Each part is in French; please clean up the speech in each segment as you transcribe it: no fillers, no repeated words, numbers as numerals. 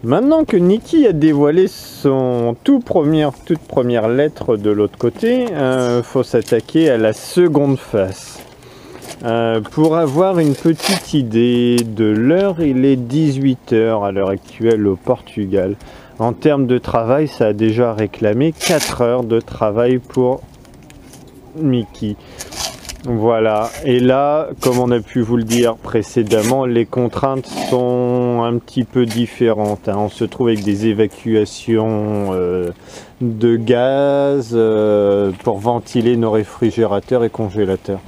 Maintenant que Nikki a dévoilé son toute première lettre de l'autre côté, faut s'attaquer à la seconde face. Pour avoir une petite idée de l'heure, il est 18 h à l'heure actuelle au Portugal. En termes de travail, ça a déjà réclamé 4 heures de travail pour Mickey. Voilà, et là, comme on a pu vous le dire précédemment, les contraintes sont un petit peu différentes. On se trouve avec des évacuations de gaz pour ventiler nos réfrigérateurs et congélateurs.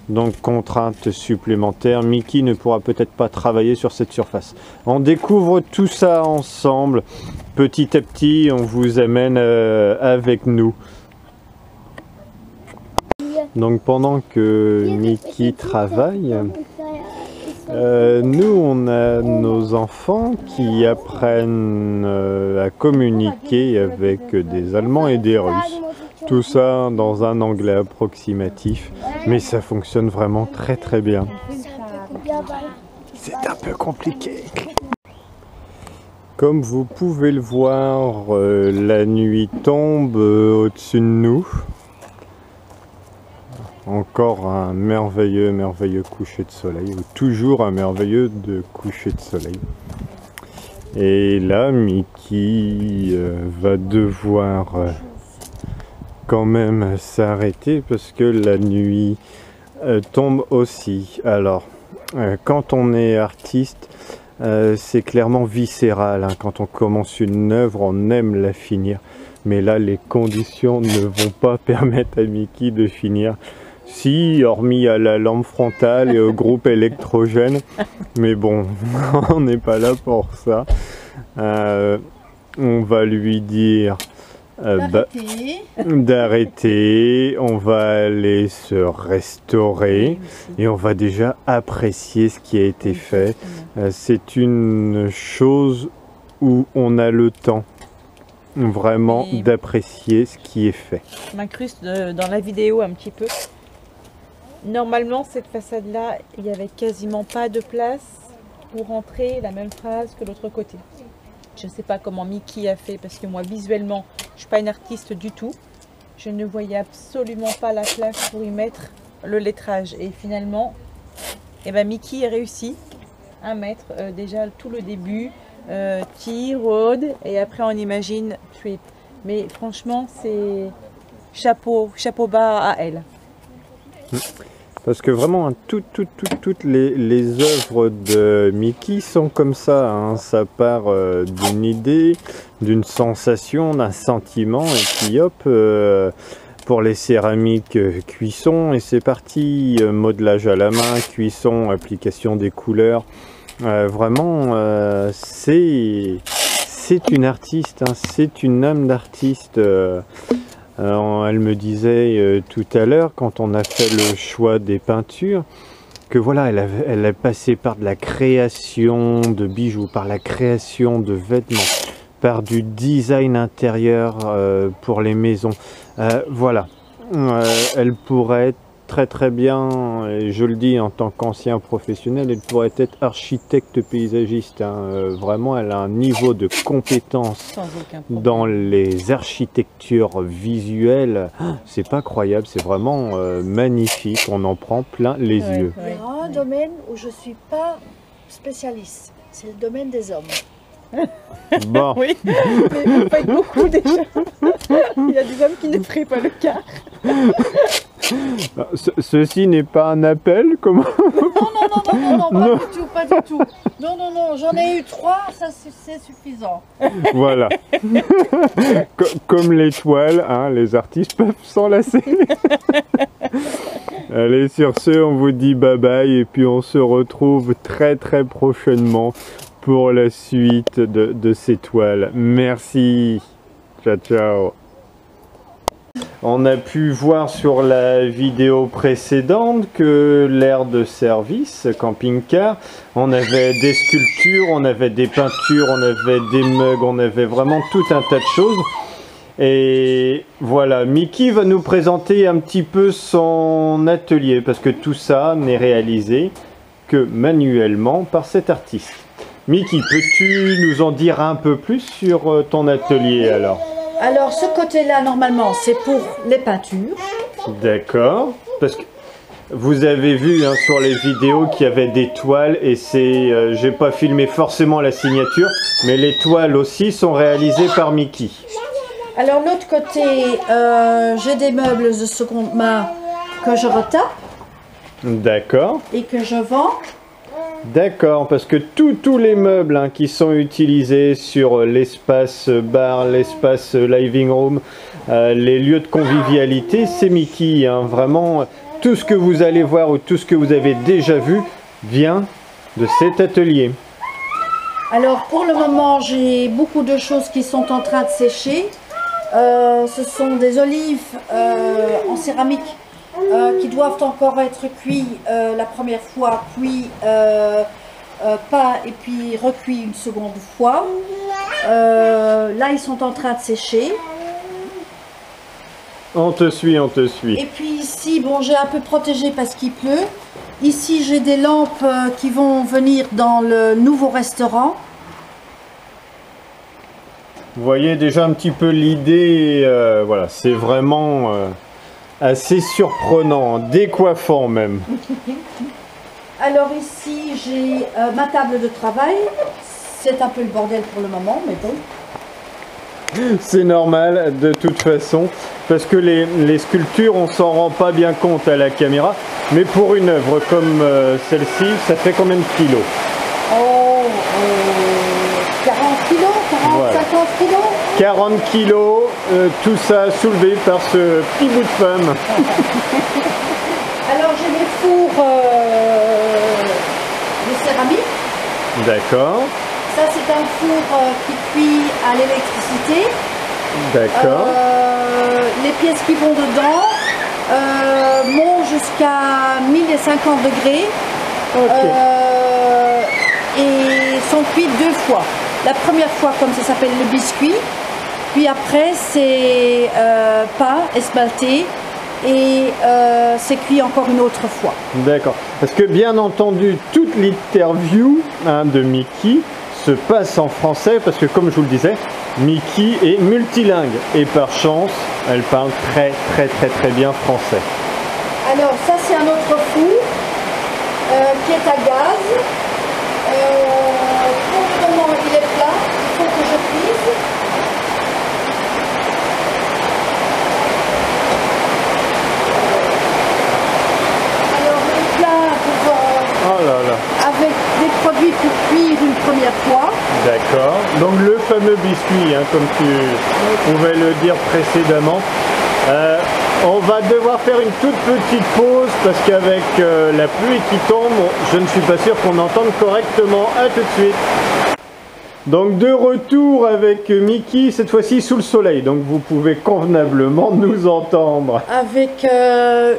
Donc contraintes supplémentaires, Mickey ne pourra peut-être pas travailler sur cette surface. On découvre tout ça ensemble, petit à petit, on vous amène avec nous. Donc pendant que Mickey travaille, nous on a nos enfants qui apprennent à communiquer avec des Allemands et des Russes. Tout ça dans un anglais approximatif, mais ça fonctionne vraiment très très bien. C'est un peu compliqué. Comme vous pouvez le voir, la nuit tombe au-dessus de nous. Encore un merveilleux coucher de soleil, ou toujours un merveilleux coucher de soleil. Et là, Mickey va devoir quand même s'arrêter parce que la nuit tombe aussi. Alors, quand on est artiste, c'est clairement viscéral. Quand on commence une œuvre, on aime la finir. Mais là, les conditions ne vont pas permettre à Mickey de finir. Si, hormis à la lampe frontale et au groupe électrogène, mais bon, on n'est pas là pour ça. On va lui dire d'arrêter, on va aller se restaurer et on va déjà apprécier ce qui a été fait. C'est une chose où on a le temps vraiment d'apprécier ce qui est fait. Je m'incruste dans la vidéo un petit peu. Normalement, cette façade-là, il n'y avait quasiment pas de place pour rentrer la même phrase que l'autre côté. Je ne sais pas comment Mickey a fait, parce que moi, visuellement, je ne suis pas une artiste du tout. Je ne voyais absolument pas la place pour y mettre le lettrage. Et finalement, Mickey a réussi à mettre déjà tout le début, T-Road, et après on imagine Trip. Mais franchement, c'est chapeau bas à elle. Parce que vraiment, toutes les œuvres de Mickey sont comme ça. Ça part d'une idée, d'une sensation, d'un sentiment, et puis hop, pour les céramiques, cuisson, et c'est parti. Modelage à la main, cuisson, application des couleurs. Vraiment, c'est une artiste, c'est une âme d'artiste. Elle me disait tout à l'heure, quand on a fait le choix des peintures, que voilà, elle a passé par de la création de bijoux, par la création de vêtements, par du design intérieur pour les maisons. Voilà, elle pourrait être très bien, et je le dis en tant qu'ancien professionnel, elle pourrait être architecte paysagiste. Vraiment, elle a un niveau de compétence dans les architectures visuelles. C'est pas croyable, c'est vraiment magnifique. On en prend plein les yeux. Il y a un domaine où je suis pas spécialiste, c'est le domaine des hommes. Bon. Oui, mais vous faites beaucoup déjà. Il y a des hommes qui ne feraient pas le quart. Ceci n'est pas un appel, comment? Non, pas du tout. Non, j'en ai eu 3, ça c'est suffisant. Voilà. Comme l'étoile, les artistes peuvent s'enlacer. Allez, sur ce, on vous dit bye bye et puis on se retrouve très prochainement pour la suite de ces toiles. Merci. Ciao. On a pu voir sur la vidéo précédente que l'aire de service, camping-car, on avait des sculptures, on avait des peintures, on avait des mugs, on avait vraiment tout un tas de choses. Et voilà, Mickey va nous présenter un petit peu son atelier, parce que tout ça n'est réalisé que manuellement par cet artiste. Mickey, peux-tu nous en dire un peu plus sur ton atelier alors? Alors, ce côté-là, normalement, c'est pour les peintures. D'accord. Parce que vous avez vu hein, sur les vidéos qu'il y avait des toiles et c'est, j'ai pas filmé forcément la signature, mais les toiles aussi sont réalisées par Mickey. Alors, l'autre côté, j'ai des meubles de seconde main que je retape D'accord. et que je vends. D'accord, parce que tous les meubles hein, qui sont utilisés sur l'espace bar, l'espace living room, les lieux de convivialité, c'est Mickey. Hein, vraiment, tout ce que vous allez voir ou tout ce que vous avez déjà vu vient de cet atelier. Alors, pour le moment, j'ai beaucoup de choses qui sont en train de sécher. Ce sont des olives en céramique qui doivent encore être cuits la première fois, puis pas et puis recuits une seconde fois. Là, ils sont en train de sécher. On te suit, on te suit. Et puis ici, bon, j'ai un peu protégé parce qu'il pleut. Ici, j'ai des lampes qui vont venir dans le nouveau restaurant. Vous voyez déjà un petit peu l'idée, voilà, c'est vraiment assez surprenant, décoiffant même. Alors ici, j'ai ma table de travail. C'est un peu le bordel pour le moment, mais bon. C'est normal de toute façon, parce que les sculptures, on s'en rend pas bien compte à la caméra, mais pour une œuvre comme celle-ci, ça fait combien de kilos? Oh, 40 kilos, 40, Voilà. 50 kilos. 40 kilos, tout ça soulevé par ce petit bout de femme. Alors j'ai des fours de céramique. D'accord, Ça c'est un four qui cuit à l'électricité. d'accord, Les pièces qui vont dedans montent jusqu'à 1050 degrés et sont cuites deux fois. La première fois, comme ça s'appelle le biscuit, puis après c'est peint, esmalté et c'est cuit encore une autre fois. d'accord. Parce que bien entendu, toute l'interview hein, de Mickey se passe en français, parce que comme je vous le disais, Mickey est multilingue et par chance, elle parle très bien français. Alors ça c'est un autre four qui est à gaz. Pour le moment il est plat, il faut que je cuise. Alors le plat Oh là là. avec des produits pour cuire une première fois. D'accord. Donc le fameux biscuit, hein, comme tu pouvais le dire précédemment. On va devoir faire une toute petite pause parce qu'avec la pluie qui tombe, je ne suis pas sûr qu'on entende correctement. À tout de suite. Donc de retour avec Mickey, cette fois-ci sous le soleil. Donc vous pouvez convenablement nous entendre. Avec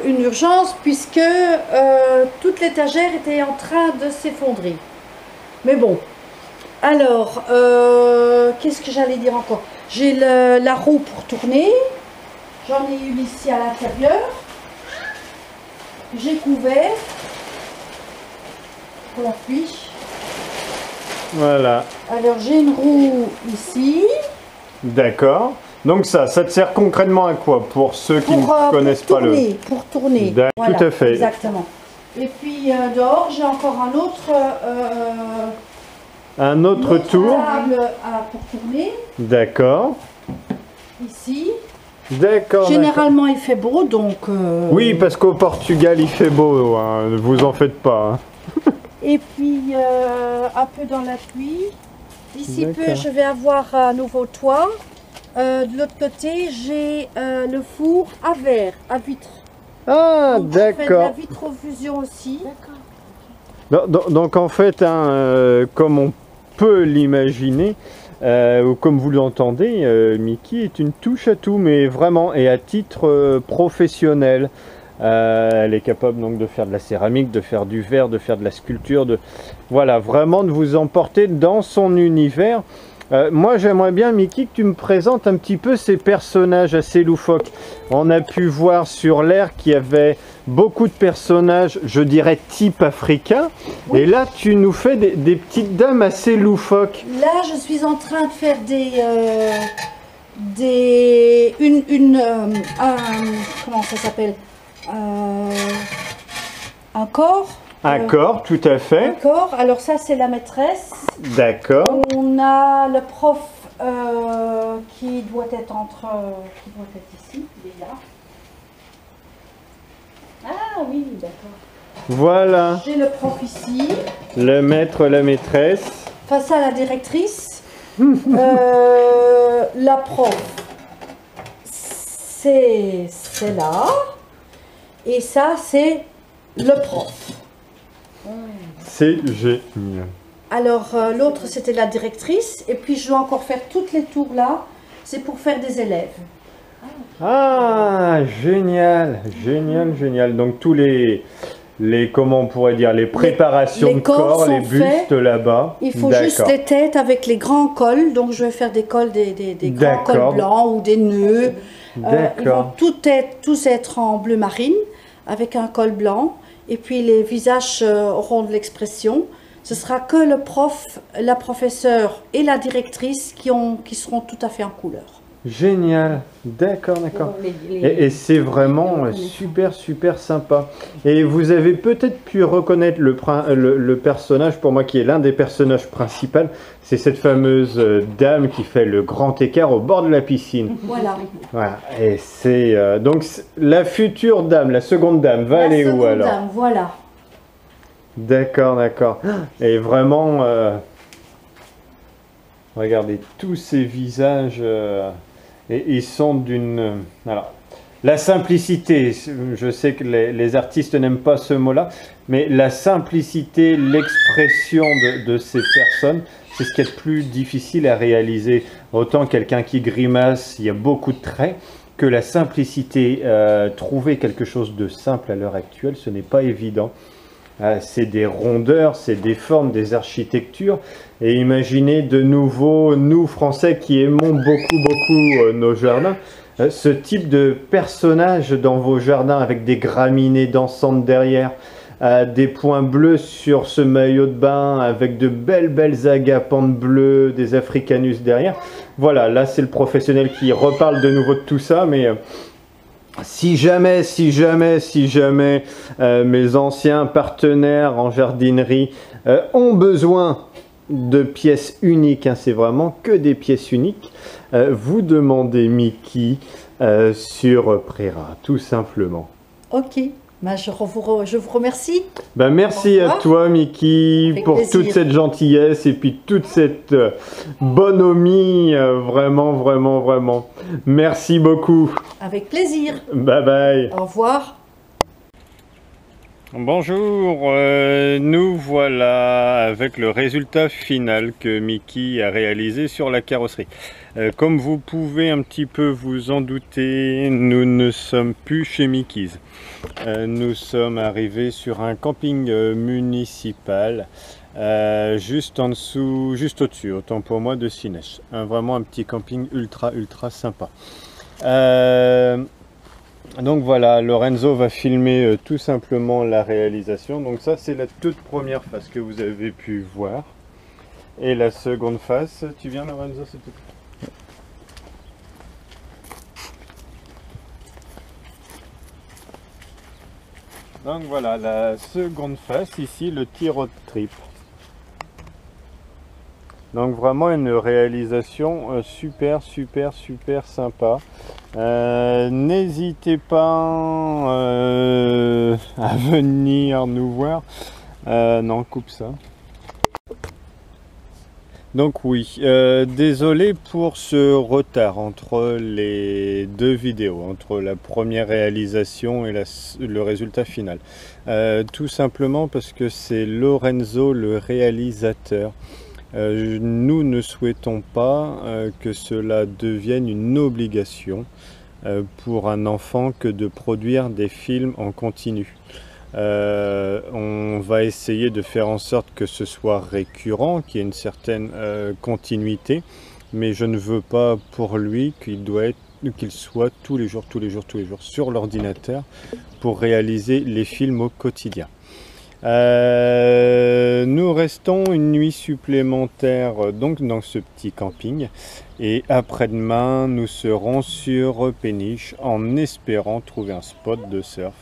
une urgence puisque toute l'étagère était en train de s'effondrer. Mais bon. Alors, qu'est-ce que j'allais dire encore? J'ai la roue pour tourner. J'en ai une ici à l'intérieur. J'ai couvert pour la pluie. Voilà. Alors j'ai une roue ici. D'accord. Donc ça te sert concrètement à quoi pour ceux qui ne connaissent pas le... Pour tourner. Tout à fait. Exactement. Et puis dehors, j'ai encore Un autre tour. table pour tourner. D'accord. Ici. D'accord. Généralement, il fait beau, donc... Oui, parce qu'au Portugal, il fait beau, hein, ne vous en faites pas. Hein. Et puis, un peu dans la pluie. D'ici peu, D'accord. je vais avoir un nouveau toit. De l'autre côté, j'ai le four à verre, à vitre. Ah, Donc, je fais de la d'accord. vitrofusion aussi. Donc en fait, hein, comme on peut l'imaginer, ou comme vous l'entendez, Mickey est une touche à tout, mais vraiment, et à titre professionnel. Elle est capable donc de faire de la céramique, de faire du verre, de faire de la sculpture, voilà, vraiment de vous emporter dans son univers. Moi, j'aimerais bien, Mickey, que tu me présentes un petit peu ces personnages assez loufoques. On a pu voir sur l'air qu'il y avait beaucoup de personnages, je dirais, type africain. Oui. Et là, tu nous fais des petites dames assez loufoques. Là, je suis en train de faire comment ça s'appelle, un corps. Un corps, tout à fait. Un corps. Alors ça, c'est la maîtresse. D'accord. On a le prof qui doit être ici, il est là. Ah oui, d'accord. Voilà. J'ai le prof ici. Le maître, la maîtresse. Face à la directrice. La prof, c'est là. Et ça, c'est le prof. C'est génial. Alors, l'autre, c'était la directrice. Et puis, je dois encore faire toutes les tours là. C'est pour faire des élèves. Ah, génial, génial, génial. Donc, tous les comment on pourrait dire, les préparations les de corps corps, sont les bustes là-bas. Il faut juste les têtes avec les grands cols. Donc, je vais faire des cols, des grands cols blancs ou des nœuds. Ils vont tous être en bleu marine avec un col blanc. Et puis, les visages auront de l'expression. Ce sera que le prof, la professeure et la directrice qui seront tout à fait en couleur. Génial, d'accord, d'accord. Et c'est vraiment super, super sympa. Et vous avez peut-être pu reconnaître le personnage, pour moi, qui est l'un des personnages principaux. C'est cette fameuse dame qui fait le grand écart au bord de la piscine. Voilà. Voilà. Et c'est donc la future dame, la seconde dame, va aller où alors? La seconde dame, voilà. D'accord, d'accord. Et vraiment, regardez tous ces visages, et ils sont d'une... alors, la simplicité, je sais que les artistes n'aiment pas ce mot-là, mais la simplicité, l'expression de ces personnes, c'est ce qui est le plus difficile à réaliser. Autant quelqu'un qui grimace, il y a beaucoup de traits, que la simplicité, trouver quelque chose de simple à l'heure actuelle, ce n'est pas évident. C'est des rondeurs, c'est des formes, des architectures. Et imaginez de nouveau, nous Français qui aimons beaucoup nos jardins, ce type de personnage dans vos jardins avec des graminées dansantes derrière, des points bleus sur ce maillot de bain avec de belles agapantes bleues, des africanus derrière. Voilà, là c'est le professionnel qui reparle de nouveau de tout ça, mais... Si jamais mes anciens partenaires en jardinerie ont besoin de pièces uniques, hein, c'est vraiment que des pièces uniques, vous demandez Mickey sur Prera, tout simplement. Ok, ben, je vous remercie. Ben, merci à toi Mickey pour toute cette gentillesse et puis toute cette bonhomie, vraiment. Merci beaucoup. Avec plaisir. Bye bye. Au revoir. Bonjour, nous voilà avec le résultat final que Mickey a réalisé sur la carrosserie. Comme vous pouvez un petit peu vous en douter, nous ne sommes plus chez Mickey's. Nous sommes arrivés sur un camping municipal, juste en dessous, juste au-dessus, autant pour moi, de Sinèche. Vraiment un petit camping ultra sympa. Donc voilà, Lorenzo va filmer tout simplement la réalisation. Donc ça c'est la toute première face que vous avez pu voir. Et la seconde face, tu viens Lorenzo, s'il te plaît? Donc voilà, la seconde face ici, le tir trip. Donc vraiment une réalisation super sympa. N'hésitez pas à venir nous voir. Non, coupe ça. Donc oui, désolé pour ce retard entre les deux vidéos, entre la première réalisation et le résultat final. Tout simplement parce que c'est Lorenzo le réalisateur. Nous ne souhaitons pas que cela devienne une obligation pour un enfant que de produire des films en continu. On va essayer de faire en sorte que ce soit récurrent, qu'il y ait une certaine continuité, mais je ne veux pas pour lui qu'il soit tous les jours sur l'ordinateur pour réaliser les films au quotidien. Nous restons une nuit supplémentaire donc dans ce petit camping et après-demain nous serons sur Péniche en espérant trouver un spot de surf.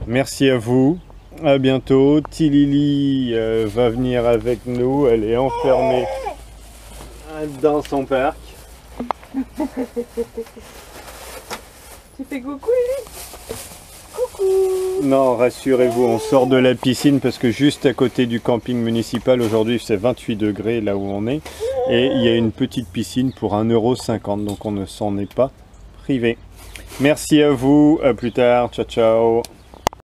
Merci à vous, à bientôt. Tilili va venir avec nous, elle est enfermée dans son parc. Tu fais coucou Lily? Coucou. Non, rassurez-vous, on sort de la piscine parce que juste à côté du camping municipal, aujourd'hui c'est 28 degrés là où on est. Et il y a une petite piscine pour 1,50 €, donc on ne s'en est pas privé. Merci à vous, à plus tard, ciao ciao.